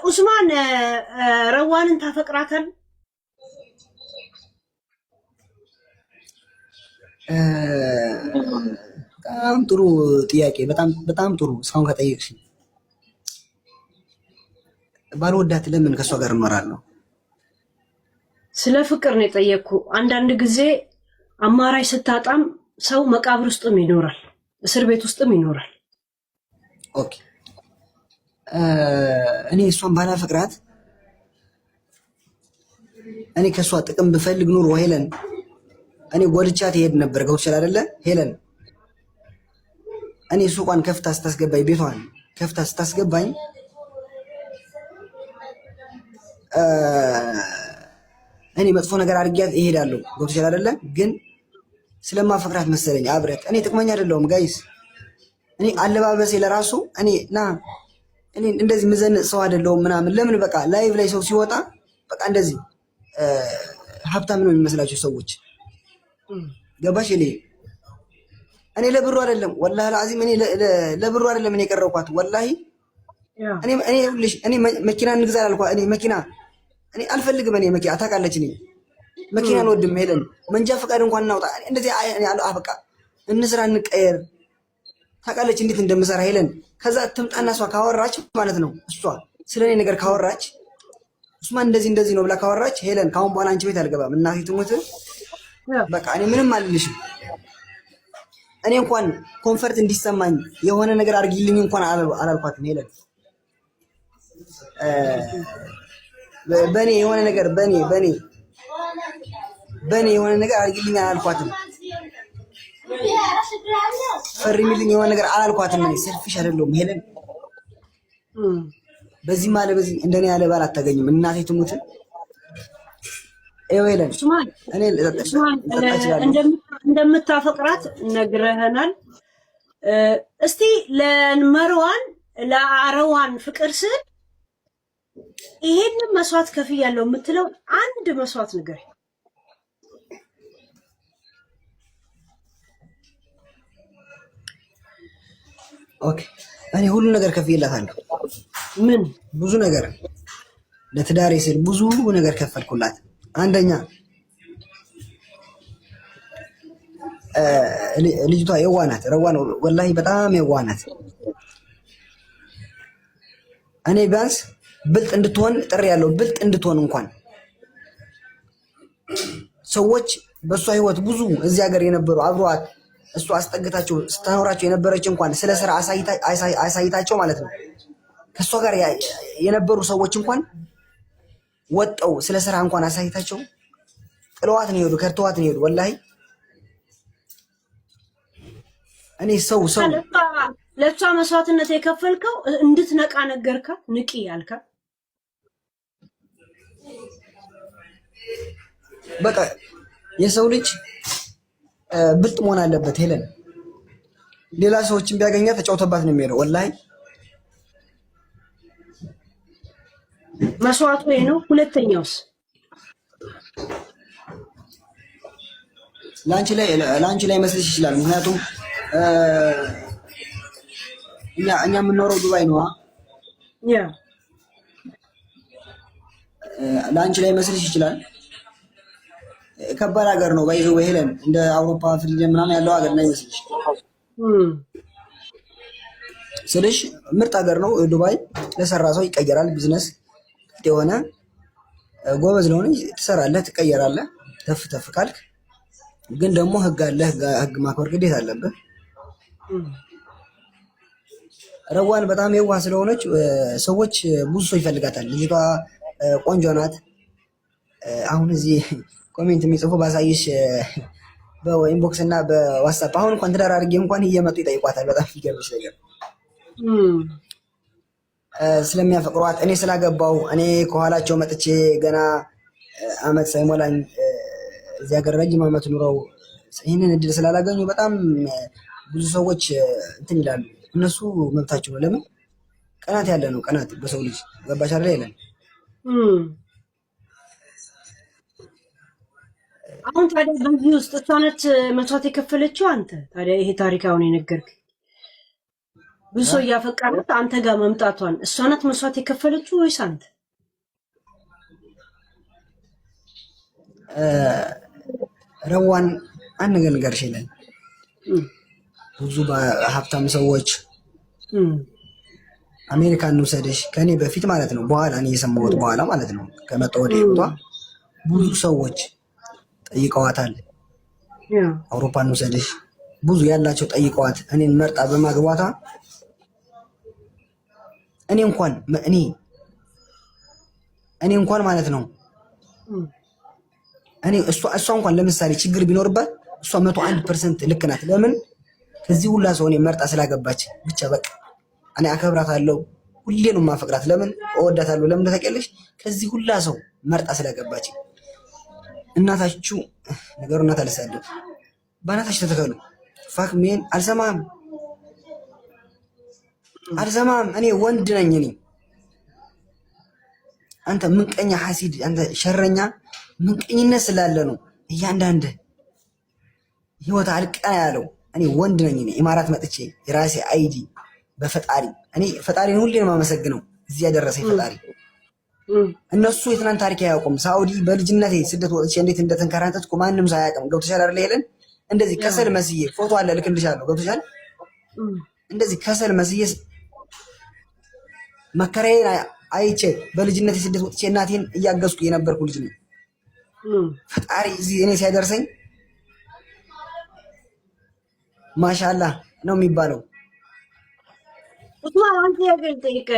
ኡስማን ረዋንን ታፈቅራታል? በጣም ጥሩ ጥያቄ፣ በጣም ጥሩ። እስካሁን ከጠየቅሽ ባልወዳት ለምን ከሷ ጋር እኖራለሁ? ስለ ፍቅር ነው የጠየቅኩ። አንዳንድ ጊዜ አማራጭ ስታጣም ሰው መቃብር ውስጥም ይኖራል፣ እስር ቤት ውስጥም ይኖራል። ኦኬ እኔ እሷን ባላፈቅራት እኔ ከሷ ጥቅም ብፈልግ ኑሮ ሄለን እኔ ጎልቻት ይሄድ ነበር። ገብቶሻል አይደለ ሄለን? እኔ ሱቋን ከፍታ ስታስገባኝ ቤቷን ከፍታ ስታስገባኝ እኔ መጥፎ ነገር አድርጊያት እሄዳለሁ። ገብቶሻል አይደለ? ግን ስለማፈቅራት መሰለኝ አብረት። እኔ ጥቅመኛ አይደለሁም ጋይስ። እኔ አለባበሴ ለራሱ እኔ እንደዚህ ምዘንጥ ሰው አይደለሁም ምናምን። ለምን በቃ ላይቭ ላይ ሰው ሲወጣ በቃ እንደዚህ ሀብታም ነው የሚመስላቸው ሰዎች። ገባሽ? እኔ ለብሩ አይደለም ወላሂ አልዓዚም፣ እኔ ለብሩ አይደለም እኔ የቀረብኳት ወላሂ። እኔ መኪና እንግዛ አላልኳት። እኔ መኪና እኔ አልፈልግም። እኔ መኪና ታውቃለች፣ እኔ መኪና አንወድም ሄለን። መንጃ ፈቃድ እንኳን እናውጣ እንደዚህ በቃ እንስራ እንቀየር። ታውቃለች እንዴት እንደምሰራ ሄለን። ከዛ ትምጣና እሷ ካወራች ማለት ነው፣ እሷ ስለኔ ነገር ካወራች ኡስማን እንደዚህ ነው ብላ ካወራች ሄለን ካሁን በኋላ አንቺ ቤት አልገባም። እናቴ ትሙት በቃ እኔ ምንም አልልሽም። እኔ እንኳን ኮንፈርት እንዲሰማኝ የሆነ ነገር አድርጊልኝ እንኳን አላልኳትም ሄለን። በኔ የሆነ ነገር በኔ የሆነ ነገር አድርጊልኝ አላልኳትም። ፈርሚልኝ የሆነ ነገር አላልኳትም። እኔ ሰልፊሽ አይደለሁም ሄለን። በዚህ ማለት በዚህ እንደኔ ያለ ባል አታገኝም። እናቴ ትሙት ሄለን። እኔ እንደምታፈቅራት ነግረህናል። እስቲ ለአረዋን ፍቅር ስል ይሄንን መስዋዕት ከፍያለሁ የምትለው አንድ መስዋዕት ንገረኝ። ኦኬ እኔ ሁሉ ነገር ከፍዬላታለሁ። ምን? ብዙ ነገር ለትዳሬ ስል ብዙ ነገር ከፈልኩላት። አንደኛ ልጅቷ የዋህ ናት፣ ረዋን ወላሂ በጣም የዋህ ናት። እኔ ቢያንስ ብልጥ እንድትሆን ጥሪ ያለው ብልጥ እንድትሆን እንኳን ሰዎች በእሷ ህይወት ብዙ እዚህ ሀገር የነበሩ አብረዋት እሱ አስጠግታቸው ስታኖራቸው የነበረች እንኳን ስለ ስራ አሳይታቸው ማለት ነው። ከእሷ ጋር የነበሩ ሰዎች እንኳን ወጠው ስለ ስራ እንኳን አሳይታቸው ጥለዋት ነው ሄዱ፣ ከርተዋት ነው ሄዱ። ወላሂ እኔ ሰው ለእሷ መስዋዕትነት የከፈልከው እንድትነቃ ነገርካት፣ ንቂ ያልካት። በቃ የሰው ልጅ ብልጥ መሆን አለበት ሄለን። ሌላ ሰዎችን ቢያገኛት ተጫውተባት ነው የሚሄደው። ወላሂ መስዋዕቱ ይሄ ነው። ሁለተኛውስ ላንቺ ላይ መስልሽ ይችላል። ምክንያቱም እኛ የምንኖረው ዱባይ ነው። ላንቺ ላይ መስልሽ ይችላል። ከባድ ሀገር ነው ባይዘው ሄለን። እንደ አውሮፓ ፊልም ምናምን ያለው ሀገር ነው ይመስልሽ ስልሽ ምርጥ ሀገር ነው ዱባይ። ለሰራ ሰው ይቀየራል። ቢዝነስ የሆነ ጎበዝ ለሆነ ትሰራለህ፣ ትቀየራለህ። ተፍ ካልክ ግን ደግሞ ህግ አለ። ህግ ማክበር ግዴታ አለብህ። ረዋን በጣም የዋህ ስለሆነች ሰዎች ብዙ ሰው ይፈልጋታል። ልጅቷ ቆንጆ ናት። አሁን እዚህ ኮሜንት የሚጽፉ ባሳይሽ በኢንቦክስ እና በዋትስአፕ አሁን እንኳን ትዳር አድርጌ እንኳን እየመጡ ይጠይቋታል። በጣም ይገርምሽ ነገር ስለሚያፈቅሯት እኔ ስላገባው እኔ ከኋላቸው መጥቼ ገና አመት ሳይሞላኝ እዚህ ሀገር ረጅም አመት ኑረው ይህንን እድል ስላላገኙ በጣም ብዙ ሰዎች እንትን ይላሉ። እነሱ መብታቸው ነው። ለምን ቀናት ያለ ነው። ቀናት በሰው ልጅ ገባሽ አይደል? የለም አሁን ታዲያ በዚህ ውስጥ እሷ ነች መስዋዕት የከፈለችው። አንተ ታዲያ ይሄ ታሪክ አሁን የነገርክ ብዙ ሰው እያፈቀራት አንተ ጋር መምጣቷን እሷ ናት መስዋዕት የከፈለችው ወይስ አንተ? ረዋን አንድ ነገር ልንገርሽ ይላል ብዙ ሀብታም ሰዎች አሜሪካን እንውሰድሽ ከኔ በፊት ማለት ነው፣ በኋላ እኔ የሰማሁት በኋላ ማለት ነው ከመጣሁ ወደ ህይወቷ ብዙ ሰዎች ጠይቀዋታል። አውሮፓ እንውሰድሽ ብዙ ያላቸው ጠይቀዋት እኔን መርጣ በማግባቷ እኔ እንኳን ማለት ነው እሷ እንኳን ለምሳሌ ችግር ቢኖርባት እሷ 101% ልክ ናት። ለምን ከዚህ ሁላ ሰው እኔ መርጣ ስላገባች ብቻ በቃ እኔ አከብራታለሁ፣ ሁሌ ነው የማፈቅራት። ለምን እወዳታለሁ? ለምን ታውቂያለሽ? ከዚህ ሁላ ሰው መርጣ ስላገባች። እናታችሁ ነገሩ እናት አልሳደብ ባናታችሁ ተተከሉ። ፋክ ሜን አልሰማም። እኔ ወንድ ነኝ። እኔ አንተ ምንቀኛ ሐሲድ፣ አንተ ሸረኛ ምንቀኝነት ስላለ ነው እያንዳንድ ህይወት አልቀና ያለው። እኔ ወንድ ነኝ። እኔ ኢማራት መጥቼ የራሴ አይዲ በፈጣሪ እኔ ፈጣሪን ሁሌ ነው የማመሰግነው እዚህ ያደረሰኝ ፈጣሪ። እነሱ የትናንት ታሪክ አያውቁም። ሳውዲ በልጅነቴ ስደት ወጥቼ እንዴት እንደተንከራተትኩ ማንም ሰው አያውቅም። ገብቶሻል አይደል? ሄለን እንደዚህ ከሰል መስዬ ፎቶ አለ ልክልሻለሁ። ገብቶሻል? እንደዚህ ከሰል መስዬ መከራዬን አይቼ በልጅነቴ ስደት ወጥቼ እናቴን እያገዝኩ የነበርኩ ልጅ ነኝ። ፈጣሪ እዚህ እኔ ሲያደርሰኝ ማሻአላህ ነው የሚባለው። ኡስማን አንተ ያገኝ ጠይቀ